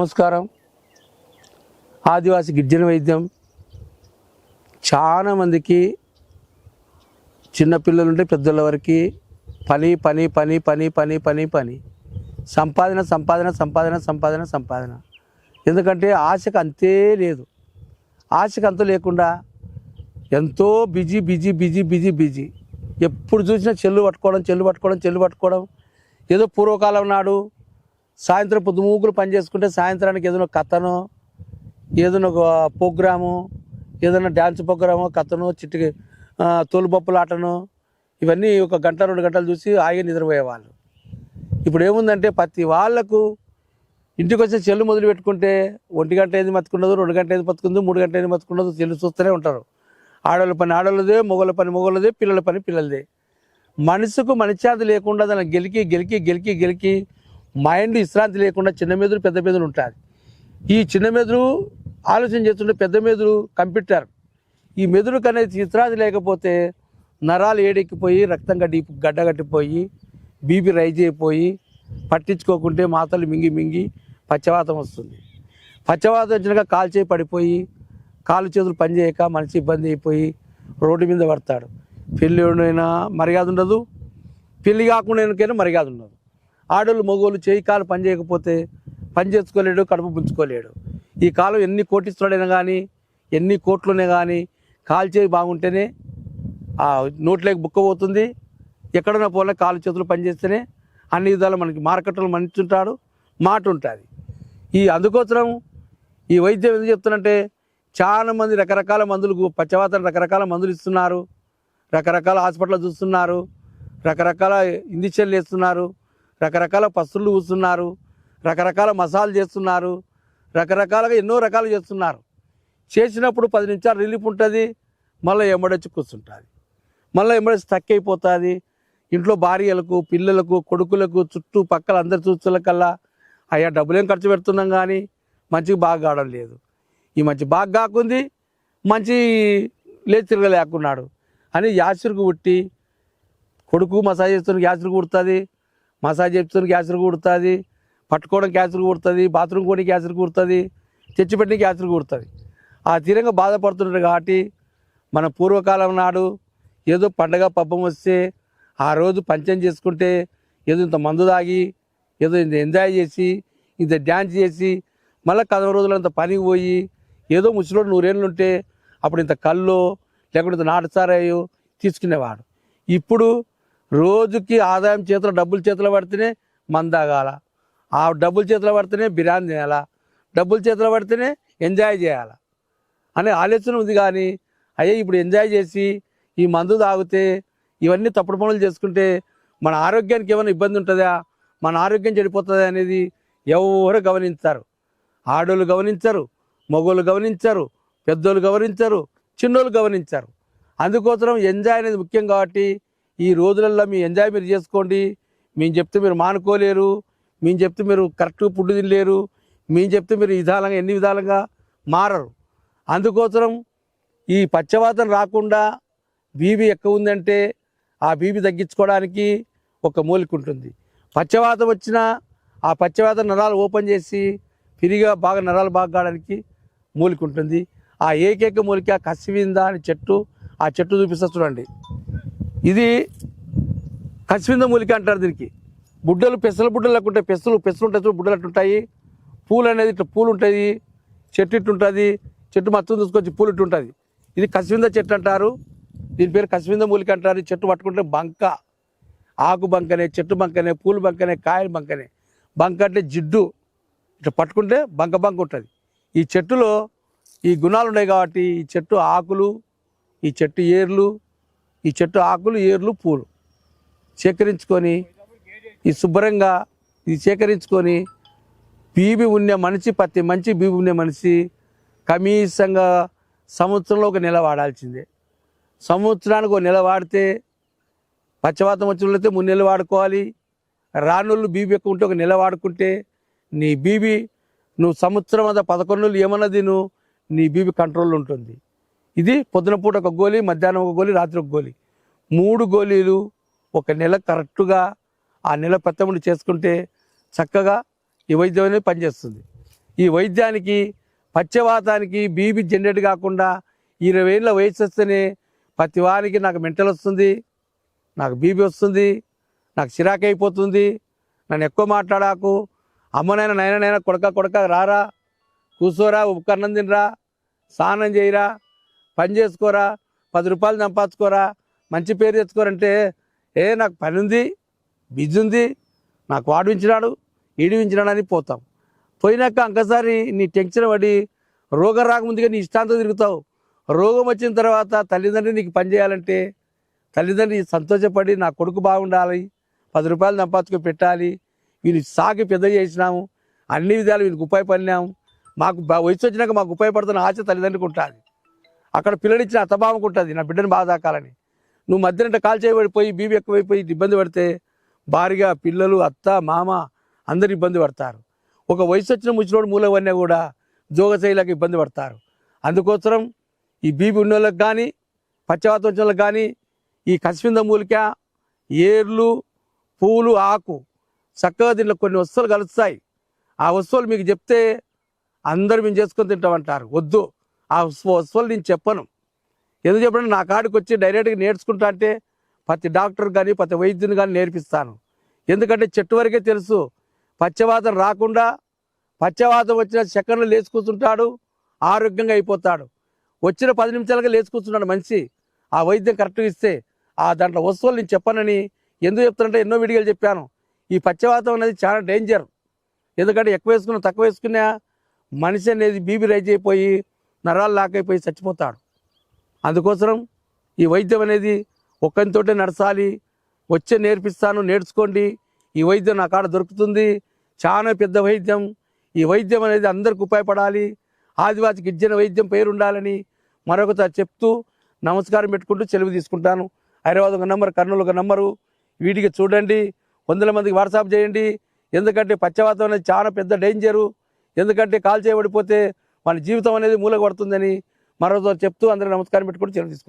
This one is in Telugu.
నమస్కారం. ఆదివాసి గిరిజన వైద్యం చాలా మందికి చిన్నపిల్లలు ఉంటే పెద్దల వరకు పని పని పని పని పని పని పని సంపాదన సంపాదన సంపాదన సంపాదన సంపాదన. ఎందుకంటే ఆశకు అంతే లేదు. ఆశకు అంత లేకుండా ఎంతో busy busy busy busy busy. ఎప్పుడు చూసినా చెల్లు పట్టుకోవడం. ఏదో పూర్వకాలం నాడు సాయంత్రం పొద్దుమూకులు పని చేసుకుంటే సాయంత్రానికి ఏదైనా కథనో ఏదైనా ఒక ప్రోగ్రాము, ఏదైనా డ్యాన్స్ ప్రోగ్రామో, కథనో, చిట్టుకి తోలుబొప్పలాటనో, ఇవన్నీ ఒక గంట 2 గంటలు చూసి ఆగి నిద్రపోయేవాళ్ళు. ఇప్పుడు ఏముందంటే ప్రతి వాళ్లకు ఇంటికి వచ్చే చెల్లు మొదలు పెట్టుకుంటే 1 గంట ఏది మతుకున్నదో, 2 గంట ఏది మతుకుందో, 3 గంట ఏది మతుకున్నదో చెల్లు చూస్తూనే ఉంటారు. ఆడవాళ్ళ పని ఆడవాళ్ళదే, మొగల పని మొగలదే, పిల్లల పని పిల్లలదే. మనసుకు మనశ్శాంతి లేకుండా దాన్ని గెలికి మైండ్ విశ్రాంతి లేకుండా చిన్న మెదురు పెద్ద మెదురు ఉంటుంది. ఈ చిన్న మెదురు ఆలోచన చేస్తుంటే పెద్ద మెదురు కంప్యూటర్. ఈ మెదురుకు అనేది విశ్రాంతి లేకపోతే నరాలు ఏడెక్కిపోయి రక్తం గడ్డగట్టిపోయి బీపీ రైజ్ అయిపోయి పట్టించుకోకుంటే మాతలు మింగి పచ్చవాతం వస్తుంది. పచ్చవాతం వచ్చినాక కాలు చేయి పడిపోయి కాలు చేతులు పనిచేయక మనిషి ఇబ్బంది అయిపోయి రోడ్డు మీద పడతాడు. పెళ్ళినైనా మర్యాద ఉండదు, పెళ్ళి కాకుండా మర్యాద ఉండదు. ఆడోళ్ళు మగోళ్ళు చేయి కాలు పని చేయకపోతే పని చేసుకోలేడు, కడుపు పుంజుకోలేడు. ఈ కాలం ఎన్ని కోటిస్తున్నాడైనా కానీ, ఎన్ని కోట్లునే కానీ కాలు చేయి బాగుంటేనే ఆ నోట్లోకి బుక్క పోతుంది. ఎక్కడన్నా పోలే కాలు చేతులు పనిచేస్తేనే అన్ని విధాలు మనకి మార్కెట్లో మంచి ఉంటాడు, మాట ఉంటుంది. అందుకోసం ఈ వైద్యం ఎందుకు చెప్తానంటే చాలామంది రకరకాల మందులు పచ్చవాతం రకరకాల మందులు ఇస్తున్నారు, రకరకాల హాస్పిటల్ చూస్తున్నారు, రకరకాల ఇంజక్షన్లు వేస్తున్నారు, రకరకాల పస్తులు కూస్తున్నారు, రకరకాల మసాలు చేస్తున్నారు, రకరకాలుగా ఎన్నో రకాలు చేస్తున్నారు. చేసినప్పుడు 10 నిమిషాలు రిలీఫ్ ఉంటుంది, మళ్ళీ ఎమ్మడొచ్చి కూర్చుంటుంది, మళ్ళీ ఎమ్మడొచ్చి స్టక్ అయిపోతుంది. ఇంట్లో భార్యలకు, పిల్లలకు, కొడుకులకు, చుట్టూ పక్కల అందరి చూస్తులకల్లా అయ్యా డబ్బులేం ఖర్చు పెడుతున్నాం కానీ మంచిగా బాగా కావడం లేదు. ఈ మంచి బాగా కాకుంది, మంచి లేచి తిరగలేకున్నాడు అని యాసిరుకు పుట్టి కొడుకు మసాజ్ చేస్తున్న గ్యాసులు కుడుతుంది, మసాజ్ చేస్తున్న గ్యాసులు కుడుతుంది, పట్టుకోవడం గ్యాసులు కుడుతుంది, బాత్రూమ్ కొని గ్యాసులు కుడుతుంది, తెచ్చిపెట్టిన గ్యాసులు కుడుతుంది. ఆ తీరంగా బాధపడుతున్నారు. కాబట్టి మన పూర్వకాలం నాడు ఏదో పండగ పబ్బం వస్తే ఆ రోజు పంచం చేసుకుంటే ఏదో ఇంత మందు తాగి ఏదో ఇంత ఎంజాయ్ చేసి ఇంత డ్యాన్స్ చేసి మళ్ళీ 10 రోజులంత పనికి పోయి ఏదో ముసలోడు 100 ఏళ్ళు ఉంటే అప్పుడు ఇంత కల్లో లేకుంటే ఇంత నాటుసారాయో తీసుకునేవాడు. ఇప్పుడు రోజుకి ఆదాయం చేతిలో డబ్బులు చేతిలో పడితేనే మందాగాల, ఆ డబ్బులు చేతిలో పడితేనే బిర్యానీ తినాలా, డబ్బులు చేతిలో పడితేనే ఎంజాయ్ చేయాలా అనే ఆలోచన ఉంది. కానీ అయ్యే ఇప్పుడు ఎంజాయ్ చేసి ఈ మందు తాగితే ఇవన్నీ తప్పుడు పనులు చేసుకుంటే మన ఆరోగ్యానికి ఏమైనా ఇబ్బంది ఉంటుందా, మన ఆరోగ్యం చెడిపోతుందా అనేది ఎవరు గమనించారు. ఆడోళ్ళు గమనించరు, మగోళ్ళు గమనించరు, పెద్దోళ్ళు గమనించరు, చిన్నోళ్ళు గమనించరు. అందుకోసం ఎంజాయ్ అనేది ముఖ్యం. కాబట్టి ఈ రోజులలో మీ ఎంజాయ్ మీరు చేసుకోండి. మేము చెప్తే మీరు మానుకోలేరు, మేము చెప్తే మీరు కరెక్ట్గా ఫుడ్ తినలేరు, మేము చెప్తే మీరు విధాలంగా ఎన్ని విధాలుగా మారరు. అందుకోసం ఈ పచ్చవాతం రాకుండా బీపీ ఎక్కువ ఉందంటే ఆ బీపీ తగ్గించుకోవడానికి ఒక మూలిక ఉంటుంది. పచ్చవాతం వచ్చినా ఆ పచ్చవాతం నరాలు ఓపెన్ చేసి ఫ్రీగా బాగా నరాలు బాగా కావడానికి మూలిక ఉంటుంది. ఆ ఏకైక మూలిక కసివింద అనే చెట్టు. ఆ చెట్టు చూపిస్తా చూడండి. ఇది కసివింద మూలిక అంటారు. దీనికి బుడ్డలు పెసల బుడ్డలు లేకుంటే పెసలు ఉంటాయి చూడు, బుడ్డలు అట్టుంటాయి. పూలు అనేది ఇట్లా పూలు ఉంటుంది, చెట్టు ఇట్టుంటుంది, చెట్టు మొత్తం తీసుకొచ్చి పూలు ఇట్టుంటుంది. ఇది కసివింద చెట్టు అంటారు. దీని పేరు కసివింద మూలిక అంటారు. ఈ చెట్టు పట్టుకుంటే బంక, ఆకు బంకనే, చెట్టు బంకనే, పూలు బంకనే, కాయలు బంకనే. బంక అంటే జిడ్డు, ఇట్లా పట్టుకుంటే బంక ఉంటుంది. ఈ చెట్టులో ఈ గుణాలు ఉన్నాయి. కాబట్టి ఈ చెట్టు ఆకులు, ఈ చెట్టు ఏర్లు, ఈ చెట్టు ఆకులు, ఏర్లు, పూలు సేకరించుకొని ఈ శుభ్రంగా ఇది సేకరించుకొని బీపీ ఉన్న మనిషి, ప్రతి మంచి బీపీ ఉన్న మనిషి కనీసంగా సంవత్సరంలో 1 నెల వాడాల్సిందే. సంవత్సరానికి 1 నెల వాడితే పచ్చవాతం వచ్చిన వాళ్ళైతే 3 నెలలు వాడుకోవాలి. రానోళ్ళు బీపీ ఎక్కువ ఉంటే 1 నెల వాడుకుంటే నీ బీపీ నువ్వు సంవత్సరం అంతా 11 నెలలు ఏమన్నది నీ బీపీ కంట్రోల్లో ఉంటుంది. ఇది పొద్దున పూట 1 గోళీ, మధ్యాహ్నం 1 గోళీ, రాత్రి 1 గోళీ, 3 గోళీలు 1 నెల కరెక్ట్గా ఆ నెల పత్తముండి చేసుకుంటే చక్కగా ఈ వైద్యం అనేది పనిచేస్తుంది. ఈ వైద్యానికి పక్షవాతానికి బీపీ జనరేట్ కాకుండా 20 ఏళ్ళ వయసు వస్తేనే ప్రతి వారికి నాకు మెంటల్ వస్తుంది, నాకు బీపీ వస్తుంది, నాకు చిరాకు అయిపోతుంది, నన్ను ఎక్కువ మాట్లాడాకు, అమ్మనైనా నైనా కొడక రారా, కూర్చోరా, ఉపకరణం తినరా, స్నానం చేయరా, పని చేసుకోరా, 10 రూపాయలు సంపాదించుకోరా, మంచి పేరు తెచ్చుకోరంటే నాకు పని ఉంది, బిజీ ఉంది, నాకు వాడిపించినాడు ఈడిపించినాడు అని పోతాం. పోయినాక ఇంకోసారి నీ టెన్షన్ పడి రోగం రాకముందుగా నీ ఇష్టాంతో తిరుగుతావు. రోగం వచ్చిన తర్వాత తల్లిదండ్రులు నీకు పని చేయాలంటే తల్లిదండ్రులు సంతోషపడి నా కొడుకు బాగుండాలి, 10 రూపాయలు సంపాదించుకొని పెట్టాలి, వీళ్ళు సాకి పెద్ద చేసినాము, అన్ని విధాలు వీళ్ళకి ఉపయోగపడినాము, మాకు వయసు వచ్చినాక మాకు ఉపయోగపడుతున్న ఆశ తల్లిదండ్రులకు ఉంటుంది. అక్కడ పిల్లడిచ్చిన అత్తభావకు ఉంటుంది నా బిడ్డను బాగా దాకాలని. నువ్వు మధ్యనంట కాల్ చేయబడిపోయి బీబీ ఎక్కువైపోయి ఇబ్బంది పడితే భారీగా పిల్లలు, అత్త, మామ అందరు ఇబ్బంది పడతారు. ఒక వయసు వచ్చిన ముచ్చినోడు మూలవన్నీ కూడా జోగశైలకు ఇబ్బంది పడతారు. అందుకోసం ఈ బీపీ ఉన్న వాళ్ళకి కానీ పక్షవాతం వచ్చిన వాళ్ళకి కానీ ఈ కసివింద మూలిక, ఏర్లు, పూలు, ఆకు చక్కగా దీంట్లో కొన్ని వస్తువులు కలుస్తాయి. ఆ వస్తువులు మీకు చెప్తే అందరూ మేము చేసుకొని తింటామంటారు. వద్దు, ఆ వస్తువులు నేను చెప్పను. ఎందుకు చెప్పండి, నా కాడికి వచ్చి డైరెక్ట్గా నేర్చుకుంటా అంటే ప్రతి డాక్టర్ కానీ ప్రతి వైద్యుని కానీ నేర్పిస్తాను. ఎందుకంటే చెట్టు వరకే తెలుసు. పక్షవాతం రాకుండా, పక్షవాతం వచ్చిన సెకండ్లు లేచి కూర్చుంటాడు, ఆరోగ్యంగా అయిపోతాడు. వచ్చిన 10 నిమిషాలుగా లేచి కూర్చున్నాడు మనిషి. ఆ వైద్యం కరెక్ట్గా ఇస్తే దాంట్లో వస్తువులు నేను చెప్పనని ఎందుకు చెప్తానంటే ఎన్నో వీడియోలు చెప్పాను. ఈ పక్షవాతం అనేది చాలా డేంజర్. ఎందుకంటే ఎక్కువ వేసుకున్నా తక్కువ వేసుకున్నా మనిషి అనేది బీపీ రైజ్ అయిపోయి నరాలు లాక్ అయిపోయి చచ్చిపోతాడు. అందుకోసం ఈ వైద్యం అనేది ఒక్కరితోటే నడచాలి. వచ్చే నేర్పిస్తాను, నేర్చుకోండి. ఈ వైద్యం నా కాడ దొరుకుతుంది, చాలా పెద్ద వైద్యం. ఈ వైద్యం అనేది అందరికి ఉపయోగపడాలి. ఆదివాసి గిరిజన వైద్యం పేరు ఉండాలని మరొకసారి చెప్తూ నమస్కారం పెట్టుకుంటూ సెలవు తీసుకుంటాను. హైదరాబాద్ ఒక నంబర్, కర్నూలు ఒక నంబరు. వీటికి చూడండి, 100 మందికి వాట్సాప్ చేయండి. ఎందుకంటే పక్షవాతం అనేది చాలా పెద్ద డేంజరు. ఎందుకంటే కాల్ చేయబడిపోతే మన జీవితం అనేది మూలక పడుతుందని మరోసారి చెప్తూ అందరూ నమస్కారం పెట్టుకుంటూ సెలవు తీసుకుంటాను.